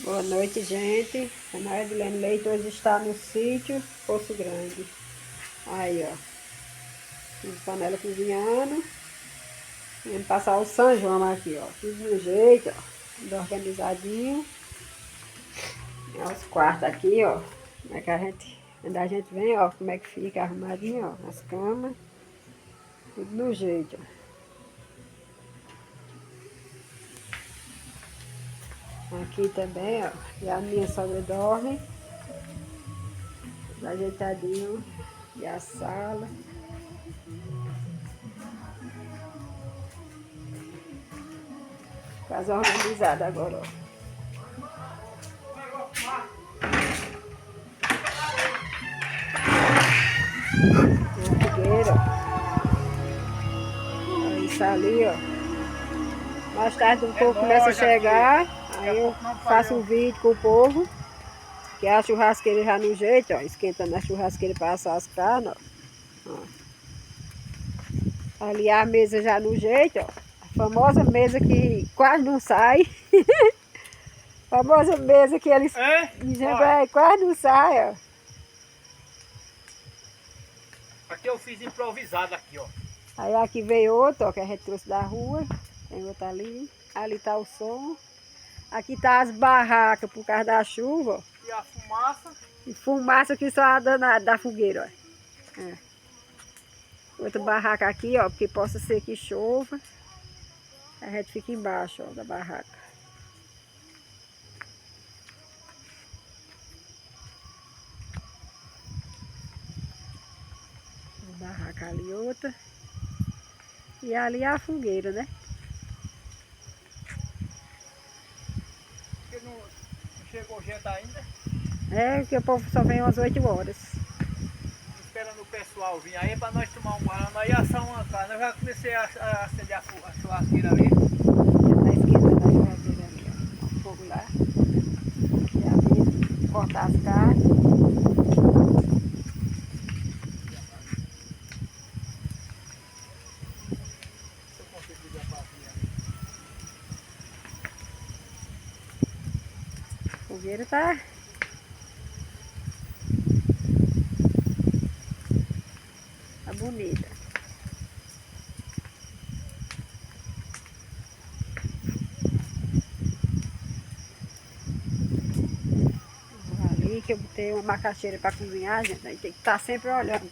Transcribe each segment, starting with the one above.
Boa noite, gente. Ana Edilene Leite hoje está no sítio Poço Grande. Aí, ó. Fiz panela cozinhando. Vamos passar o São João aqui, ó. Tudo no jeito, ó. Tudo organizadinho. Ó, os quartos aqui, ó. Como é que a gente... Quando a gente vem, ó, como é que fica arrumadinho, ó. As camas. Tudo no jeito, ó. Aqui também, ó. E a minha sogra dorme. Tudo ajeitadinho. E a sala. Casa organizada agora, ó. Uma fogueira, ó. Isso ali, ó. Mais tarde o povo começa a chegar, aí eu faço um vídeo com o povo, que a churrasqueira já no jeito, ó, esquentando a churrasqueira para assar as carnes, ó. Ali a mesa já no jeito, ó. A famosa mesa que quase não sai. A famosa mesa que eles dizem, quase não sai, ó. Aqui eu fiz improvisado aqui, ó. Aí aqui veio outro, ó, que a gente trouxe da rua. Tem outro ali. Ali tá o som. Aqui tá as barracas por causa da chuva, ó. E a fumaça. E fumaça que só da fogueira, ó. É. Outra barraca aqui, ó, porque possa ser que chova. A gente fica embaixo, ó, da barraca. Uma barraca ali, outra. E ali é a fogueira, né? Porque não chegou gente ainda. É, que o povo só vem às 8 horas. Esperando o pessoal vir aí pra nós tomar um banho. Nós ia assar uma carne. Eu já comecei a acender a churrasqueira ali. Tá esquentando a geladeira ali, ó. O fogo lá. E ali, cortar as carnes. Se eu consigo ligar pra aqui. A fogueira tá bonita. Ali que eu botei uma macaxeira para cozinhar, gente, aí tem que estar sempre olhando.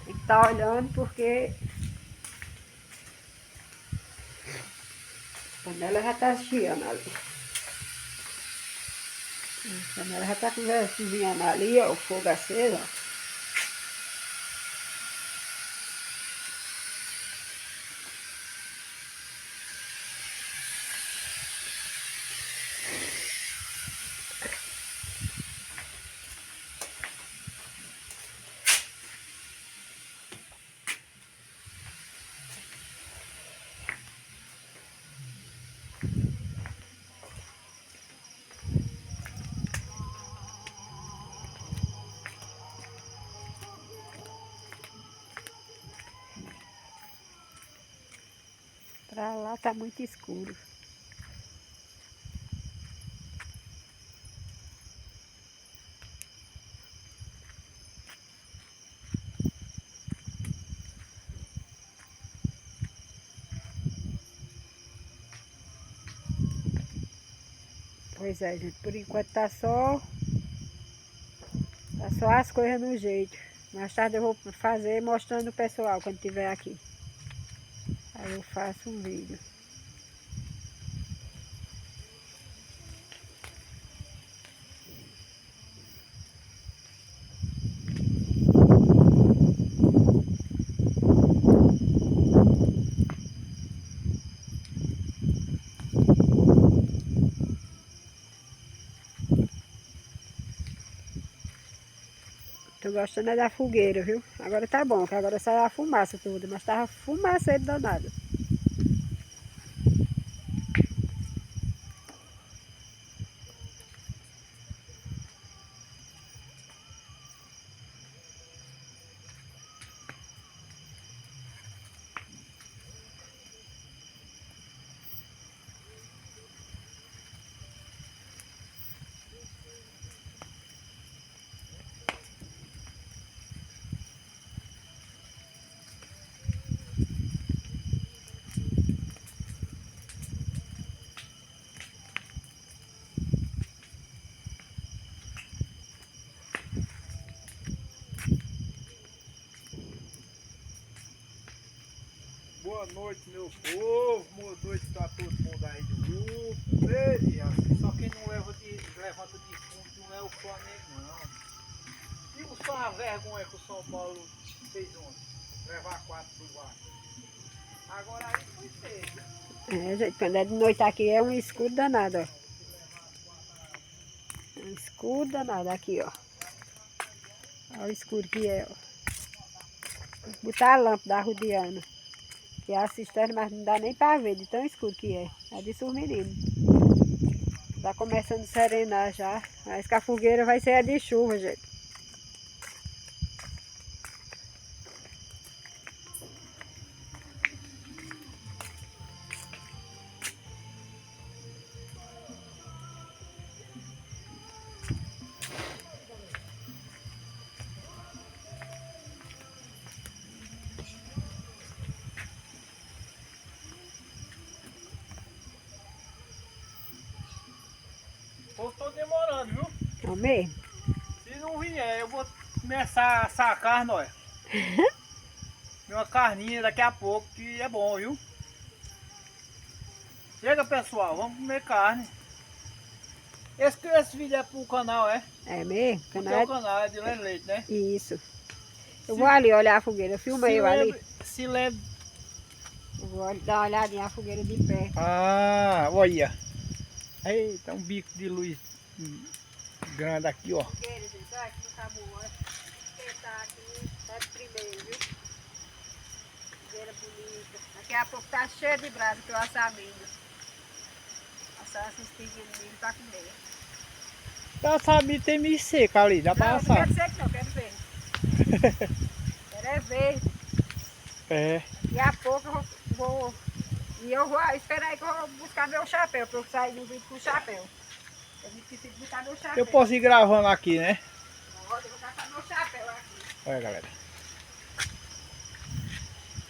Tem que estar olhando porque a panela já tá chiando ali. A panela já tá cozinhando ali, ó, o fogo aceso, ó. Pra lá tá muito escuro. Pois é, gente, por enquanto tá só as coisas no jeito. Mais tarde eu vou fazer mostrando o pessoal quando tiver aqui. Aí eu faço um vídeo. Tô gostando é da fogueira, viu? Agora tá bom, que agora sai a fumaça toda, mas tava fumaceiro danado. Boa noite, meu povo. Boa noite pra todo mundo aí do grupo. Ei, assim, só quem não levanta de fundo não é o Flamengo, não. E só a vergonha que o São Paulo fez ontem. Levar 4 do Vasco. Agora aí foi feio. É, gente, quando é de noite aqui é um escuro danado, ó. Um escuro danado aqui, ó. Olha o escuro que é, ó. Botar a lâmpada rodeando. Que é assistente, mas não dá nem pra ver de tão escuro que é. É disso os meninos. Tá começando a serenar já. Mas que a fogueira vai ser a de chuva, gente. Eu tô demorando, viu? É o mesmo? Se não vier, eu vou começar a assar a carne, olha. Uma carninha daqui a pouco, que é bom, viu? Chega, pessoal, vamos comer carne. Esse vídeo é pro canal, é? É mesmo? O teu canal é de Lene Leite, né? Isso. Eu vou ali olhar a fogueira. Filma eu ali. Se lembra. Eu vou dar uma olhadinha na fogueira de pé. Ah, olha. Eita, um bico de luz grande aqui, ó. Fogueira, gente. Olha que não tá boa. Esquentar aqui. É de primeiro, viu? Fogueira bonita. Daqui a pouco tá cheio de brasa que eu assar milho. Assar esses pedidos de milho pra comer. Tá, sabe, tem milho seco ali, dá pra Não, não assar. quero seco não, quero ver. Quero é verde. É. Daqui a pouco eu vou. E eu vou esperar aí que eu vou buscar meu chapéu, pra eu sair do vídeo com o chapéu. Eu me esqueci de buscar meu chapéu. Eu posso ir gravando aqui, né? Eu vou caçar meu chapéu aqui. Olha, galera.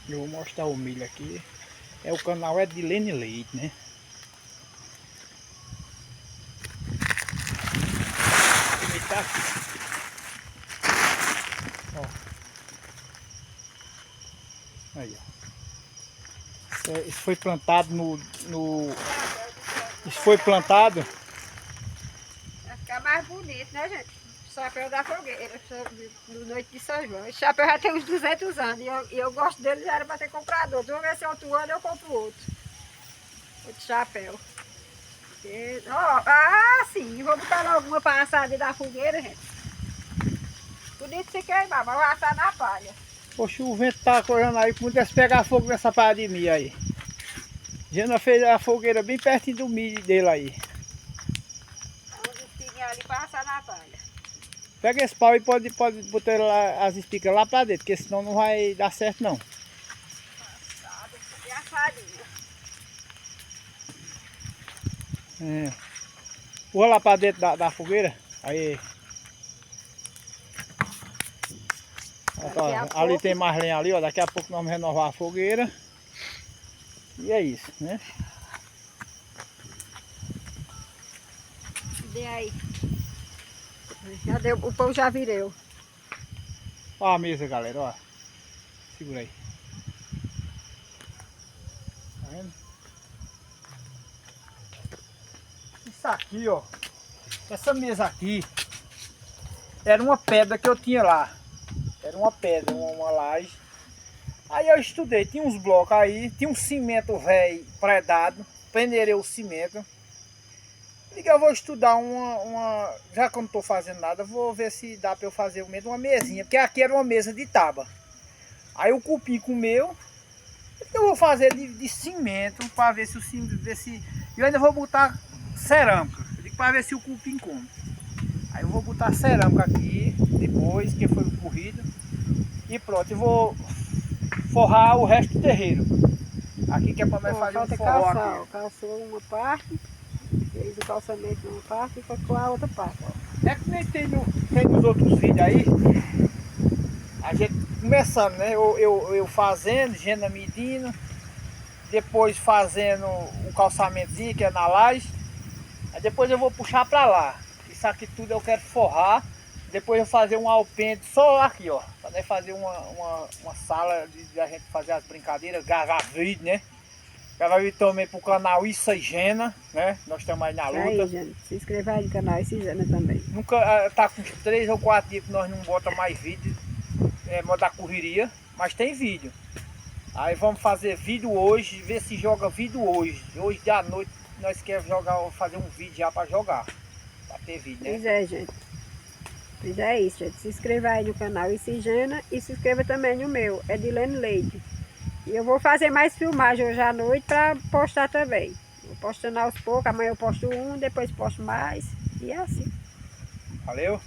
Eu vou mostrar o milho aqui. O canal é de Lene Leite, né? Ele tá aqui. Ó. Aí, ó. Isso foi plantado Isso foi plantado. Vai ficar mais bonito, né, gente? O chapéu da fogueira, no noite de São João. Esse chapéu já tem uns 200 anos e eu gosto dele, já era para ter comprado outro. Vamos ver se outro ano eu compro outro. Outro chapéu. Sim, vou botar logo uma para assar dentro da fogueira, gente. Bonito se queimar, mas vou assar na palha. Poxa, o vento tá correndo aí, pudesse pegar fogo nessa palha de milho aí. Jana fez a fogueira bem pertinho do milho dele aí. Vamos espinhar ali para assar na palha. Pega esse pau e pode botar lá, as espigas lá pra dentro, porque senão não vai dar certo não. Assado e assadinho. É. Pula lá pra dentro da fogueira. Aí. Ó, tá, ali tem mais lenha ali, ó. Daqui a pouco nós vamos renovar a fogueira. E é isso, né? Dê aí. Já deu, o pão já vireu. Ó a mesa, galera, ó. Segura aí. Tá vendo? Isso aqui, ó. Essa mesa aqui era uma pedra que eu tinha lá. Era uma pedra, uma laje. Aí eu estudei, tinha uns blocos aí, tinha um cimento velho predado, peneirei o cimento. Digo, eu vou estudar já que eu não estou fazendo nada, vou ver se dá para eu fazer mesmo uma mesinha, porque aqui era uma mesa de tábua. Aí o cupim comeu, eu vou fazer de cimento para ver se o cimento, eu ainda vou botar cerâmica, para ver se o cupim come. Aí eu vou botar cerâmica aqui, depois que foi corrido, e pronto, eu vou forrar o resto do terreiro. Aqui que é para nós fazer um forró aqui. Calçou uma parte, fez o calçamento numa parte e ficou a outra parte. É que nem tem nos outros vídeos aí, a gente começando, né? Eu fazendo, Gena medindo, depois fazendo o calçamentozinho que é na laje, aí depois eu vou puxar para lá. Isso aqui tudo eu quero forrar, depois eu fazer um alpendre só aqui, ó, para né, fazer uma sala de a gente fazer as brincadeiras, gravar vídeo, né? Gravar vídeo também pro canal Isagena, né? Nós estamos aí na Isso luta. aí, gente. Se inscreva aí no canal Isagena também. Nunca tá com uns 3 ou 4 dias que nós não bota mais vídeo, modo da correria, mas tem vídeo. Aí vamos fazer vídeo hoje, ver se joga vídeo hoje. Hoje à noite nós queremos fazer um vídeo já para jogar. Para ter vídeo, né? Pois é, gente. Pois é isso, gente. Se inscreva aí no canal Isagena e se inscreva também no meu, Edilene Leite. E eu vou fazer mais filmagem hoje à noite para postar também. Vou postando aos poucos, amanhã eu posto um, depois posto mais. E é assim. Valeu?